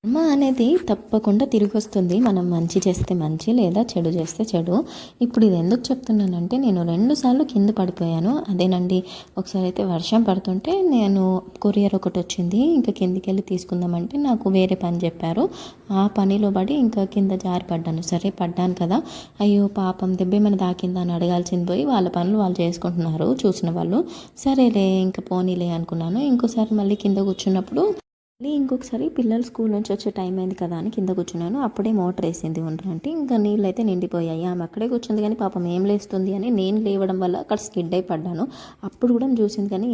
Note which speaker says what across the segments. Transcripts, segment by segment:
Speaker 1: కర్మ అనేది తప్పకుండా తిరిగొస్తుంది. మనం మంచి చేస్తే మంచి, లేదా చెడు చేస్తే చెడు. ఇప్పుడు ఇది ఎందుకు చెప్తున్నానంటే, నేను 2 సార్లు కింద పడిపోయాను. అదేనండి, ఒకసారి అయితే వర్షం పడుతుంటే నేను కొరియర్ ఒకటొచ్చింది. ఇంకా కిందికెళ్ళి తీసుకుందామంటే నాకు వేరే పని చెప్పారు. ఆ పనిలో పడి ఇంకా కింద జారి పడ్డాను. సరే పడ్డాను కదా, అయ్యో పాపం దెబ్బేమైనా తాకిందా అని అడగాల్సింది పోయి వాళ్ళ పనులు వాళ్ళు చేసుకుంటున్నారు చూసిన వాళ్ళు. సరేలే ఇంకా పోనీలే అనుకున్నాను. ఇంకోసారి మళ్ళీ కింద కూర్చున్నప్పుడు మళ్ళీ ఇంకొకసారి పిల్లలు స్కూల్ నుంచి వచ్చే టైం అయింది కదా అని కింద కూర్చున్నాను. అప్పుడే మోటర్ వేసింది అంటే ఇంకా నీళ్ళు అయితే నిండిపోయాయి. ఆమె అక్కడే కూర్చుంది కానీ పాపం ఏం లేస్తుంది అని నేను లేవడం వల్ల అక్కడ స్కిడ్ అయి పడ్డాను. అప్పుడు కూడా చూసింది కానీ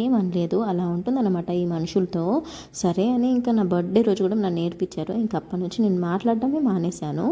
Speaker 1: ఏం అనలేదు. అలా ఉంటుందన్నమాట ఈ మనుషులతో. సరే అని ఇంకా నా బర్త్డే రోజు కూడా నన్ను నేర్పించారు. ఇంకా అప్పటి నుంచి నేను మాట్లాడడమే మానేశాను.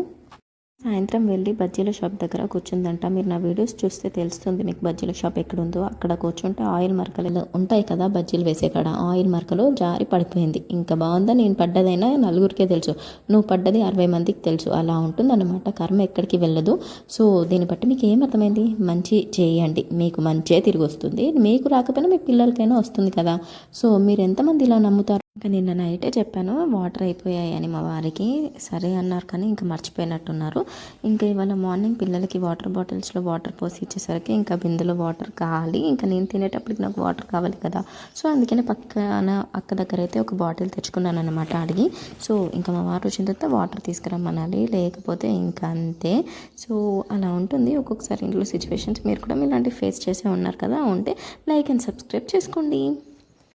Speaker 1: సాయంత్రం వెళ్ళి బజ్జీల షాప్ దగ్గర కూర్చుందంట. మీరు నా వీడియోస్ చూస్తే తెలుస్తుంది మీకు బజ్జీల షాప్ ఎక్కడుందో. అక్కడ కూర్చుంటే ఆయిల్ మరకలు ఉంటాయి కదా బజ్జీలు వేసే కాడ, ఆయిల్ మరకలు జారి పడిపోయింది. ఇంకా బాగుందా, నేను పడ్డదైనా నలుగురికే తెలుసు, నువ్వు పడ్డది 60 మందికి తెలుసు. అలా ఉంటుందన్నమాట, కర్మ ఎక్కడికి వెళ్ళదు. సో దీన్ని బట్టి మీకు ఏమర్థమైంది, మంచి చేయండి, మీకు మంచే తిరిగి వస్తుంది. మీకు రాకపోయినా మీ పిల్లలకైనా వస్తుంది కదా. సో మీరు ఎంతమంది ఇలా నమ్ముతారు? ఇంకా నిన్న నైటే చెప్పాను వాటర్ అయిపోయాయి అని మా వారికి. సరే అన్నారు కానీ ఇంకా మర్చిపోయినట్టున్నారు. ఇంకా ఇవాళ మార్నింగ్ పిల్లలకి వాటర్ బాటిల్స్లో వాటర్ పోసి ఇచ్చేసరికి ఇంకా బిందెలో వాటర్ కావాలి. ఇంకా నేను తినేటప్పటికి నాకు వాటర్ కావాలి కదా. సో అందుకనే పక్కన అక్క దగ్గర అయితే ఒక బాటిల్ తెచ్చుకున్నాను అనమాట అడిగి. సో ఇంకా మా వారు వచ్చిన తర్వాత వాటర్ తీసుకురమ్మనాలి, లేకపోతే ఇంకా అంతే. సో అలా ఉంటుంది ఒక్కొక్కసారి ఇంట్లో సిచ్యువేషన్స్. మీరు కూడా ఇలాంటి ఫేస్ చేసే ఉన్నారు కదా, ఉంటే లైక్ అండ్ సబ్స్క్రైబ్ చేసుకోండి.